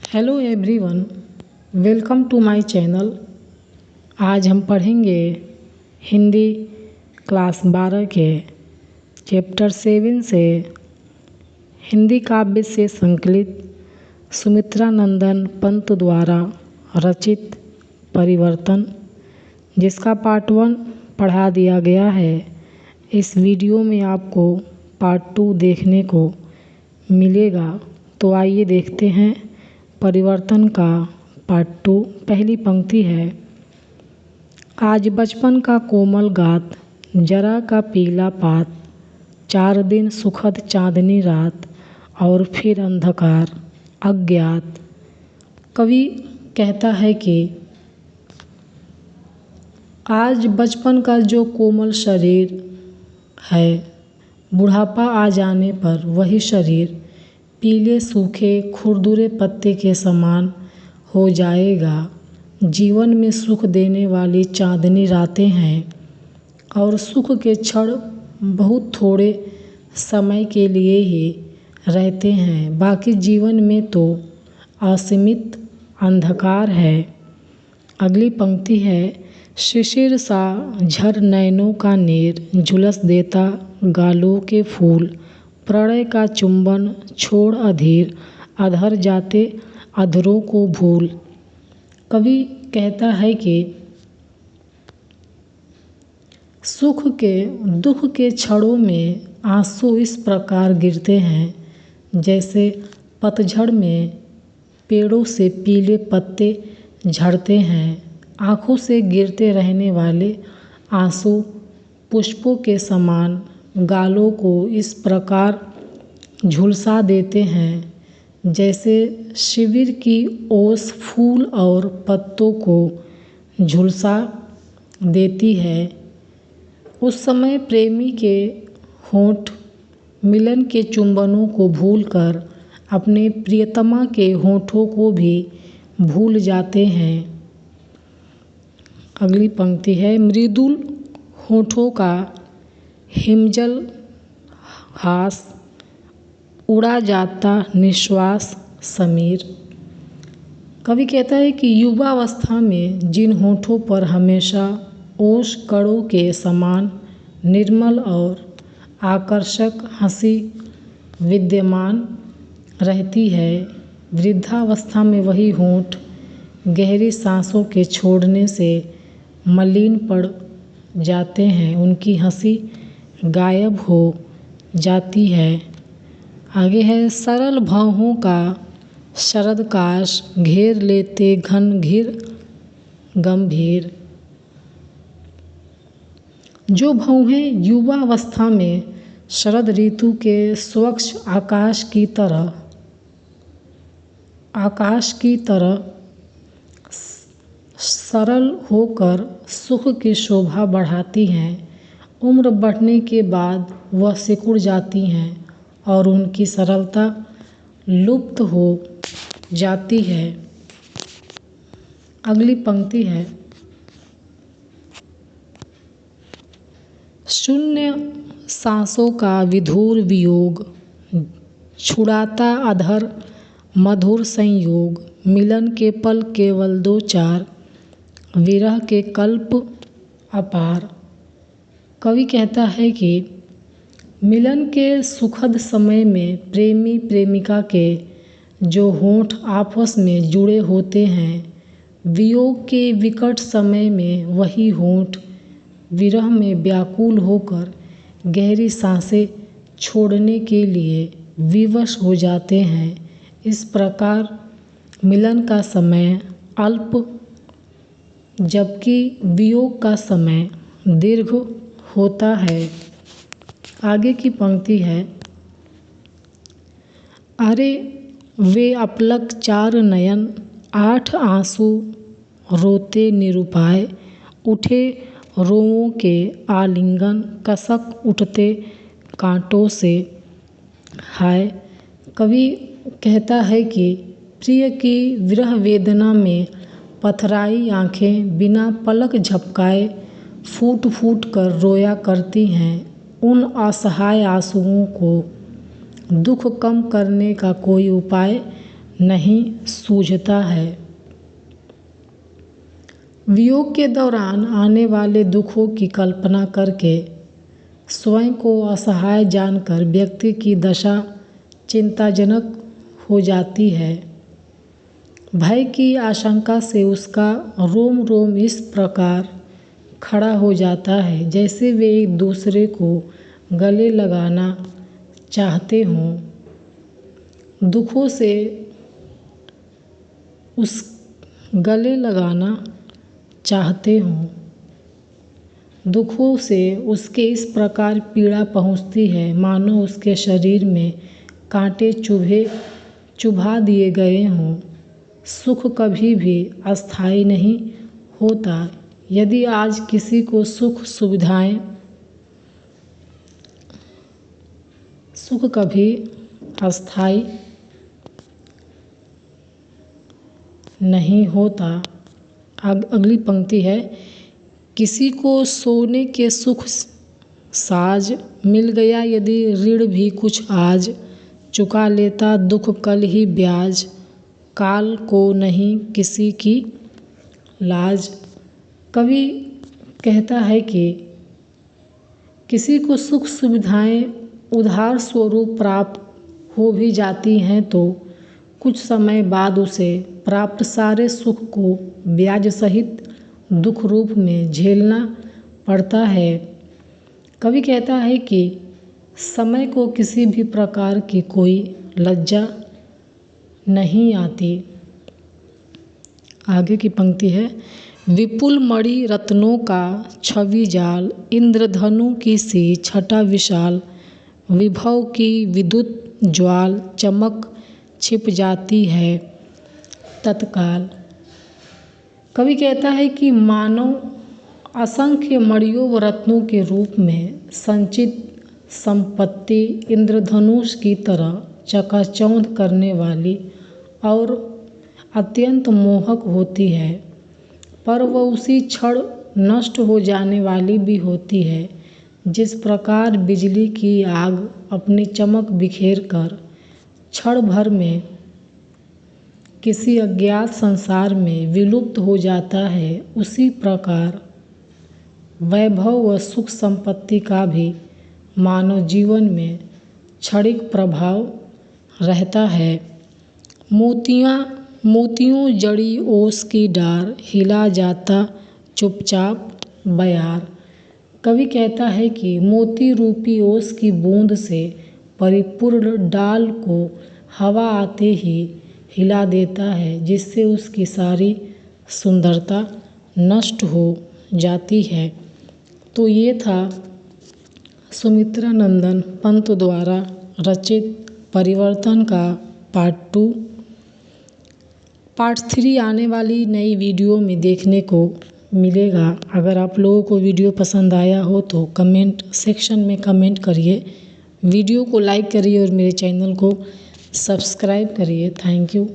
Hello everyone, welcome to my channel. आज हम पढ़ेंगे हिंदी क्लास 12 के चैप्टर 7 से हिंदी काव्य से संकलित सुमित्रा नंदन पंत द्वारा रचित परिवर्तन, जिसका पार्ट 1 पढ़ा दिया गया है। इस वीडियो में आपको पार्ट 2 देखने को मिलेगा। तो आइए देखते हैं परिवर्तन का पार्ट 2। पहली पंक्ति है, आज बचपन का कोमल गात, जरा का पीला पात, 4 दिन सुखद चांदनी रात और फिर अंधकार अज्ञात। कवि कहता है कि आज बचपन का जो कोमल शरीर है, बुढ़ापा आ जाने पर वही शरीर पीले सूखे खुरदुरे पत्ते के समान हो जाएगा। जीवन में सुख देने वाली चांदनी रातें हैं और सुख के क्षण बहुत थोड़े समय के लिए ही रहते हैं। बाकी जीवन में तो असीमित अंधकार है। अगली पंक्ति है, शिशिर सा झर नैनों का नीर, झुलस देता गालों के फूल, प्रणय का चुंबन छोड़ अधीर, अधर जाते अधरों को भूल। कवि कहता है कि सुख के दुख के क्षणों में आंसू इस प्रकार गिरते हैं जैसे पतझड़ में पेड़ों से पीले पत्ते झड़ते हैं। आँखों से गिरते रहने वाले आंसू पुष्पों के समान गालों को इस प्रकार झुलसा देते हैं जैसे शिविर की ओस फूल और पत्तों को झुलसा देती है। उस समय प्रेमी के होंठ मिलन के चुंबनों को भूलकर अपने प्रियतमा के होंठों को भी भूल जाते हैं। अगली पंक्ति है, मृदुल होंठों का हिमजल हास, उड़ा जाता निश्वास समीर। कवि कहता है कि युवावस्था में जिन होठों पर हमेशा ओस कणों के समान निर्मल और आकर्षक हंसी विद्यमान रहती है, वृद्धावस्था में वही होंठ गहरी सांसों के छोड़ने से मलिन पड़ जाते हैं, उनकी हंसी गायब हो जाती है। आगे है, सरल भावों का शरदकाश, घेर लेते घन घिर गंभीर। जो भौहें युवावस्था में शरद ऋतु के स्वच्छ आकाश की तरह सरल होकर सुख की शोभा बढ़ाती हैं, उम्र बढ़ने के बाद वह सिकुड़ जाती हैं और उनकी सरलता लुप्त हो जाती है। अगली पंक्ति है, शून्य सांसों का विधुर वियोग, छुड़ाता अधर मधुर संयोग, मिलन के पल केवल 2-4, विरह के कल्प अपार। कवि कहता है कि मिलन के सुखद समय में प्रेमी प्रेमिका के जो होंठ आपस में जुड़े होते हैं, वियोग के विकट समय में वही होंठ विरह में व्याकुल होकर गहरी सांसें छोड़ने के लिए विवश हो जाते हैं। इस प्रकार मिलन का समय अल्प जबकि वियोग का समय दीर्घ होता है। आगे की पंक्ति है, अरे वे अपलक 4 नयन, 8 आंसू रोते निरुपाय, उठे रोओं के आलिंगन, कसक उठते कांटों से हाय। कवि कहता है कि प्रिय की विरह वेदना में पथराई आँखें बिना पलक झपकाए फूट फूट कर रोया करती हैं। उन असहाय आंसुओं को दुख कम करने का कोई उपाय नहीं सूझता है। वियोग के दौरान आने वाले दुखों की कल्पना करके स्वयं को असहाय जानकर व्यक्ति की दशा चिंताजनक हो जाती है। भय की आशंका से उसका रोम रोम इस प्रकार खड़ा हो जाता है जैसे वे एक दूसरे को गले लगाना चाहते हों। दुखों से उस गले लगाना चाहते हों। दुखों से उसके इस प्रकार पीड़ा पहुँचती है मानो उसके शरीर में कांटे चुभा दिए गए हों। सुख कभी भी अस्थायी नहीं होता। यदि आज किसी को सुख कभी अस्थायी नहीं होता। अगली पंक्ति है, किसी को सोने के सुख साज मिल गया यदि ऋण भी कुछ आज चुका लेता दुख कल ही ब्याज काल को नहीं किसी की लाज। कवि कहता है कि किसी को सुख सुविधाएं उधार स्वरूप प्राप्त हो भी जाती हैं तो कुछ समय बाद उसे प्राप्त सारे सुख को ब्याज सहित दुख रूप में झेलना पड़ता है। कवि कहता है कि समय को किसी भी प्रकार की कोई लज्जा नहीं आती। आगे की पंक्ति है, विपुल मणि रत्नों का छवि जाल इंद्रधनु की सी छटा विशाल विभव की विद्युत ज्वाल चमक छिप जाती है तत्काल। कवि कहता है कि मानव असंख्य मणियों व रत्नों के रूप में संचित संपत्ति इंद्रधनुष की तरह चकाचौंध करने वाली और अत्यंत मोहक होती है, पर वह उसी क्षण नष्ट हो जाने वाली भी होती है। जिस प्रकार बिजली की आग अपनी चमक बिखेर कर क्षण भर में किसी अज्ञात संसार में विलुप्त हो जाता है, उसी प्रकार वैभव व सुख संपत्ति का भी मानव जीवन में क्षणिक प्रभाव रहता है। मोतियों जड़ी ओस की डार हिला जाता चुपचाप बयार। कवि कहता है कि मोती रूपी ओस की बूंद से परिपूर्ण डाल को हवा आते ही हिला देता है, जिससे उसकी सारी सुंदरता नष्ट हो जाती है। तो ये था सुमित्रा नंदन पंत द्वारा रचित परिवर्तन का पार्ट 2। पार्ट 3 आने वाली नई वीडियो में देखने को मिलेगा। अगर आप लोगों को वीडियो पसंद आया हो तो कमेंट सेक्शन में कमेंट करिए, वीडियो को लाइक करिए और मेरे चैनल को सब्सक्राइब करिए। Thank you.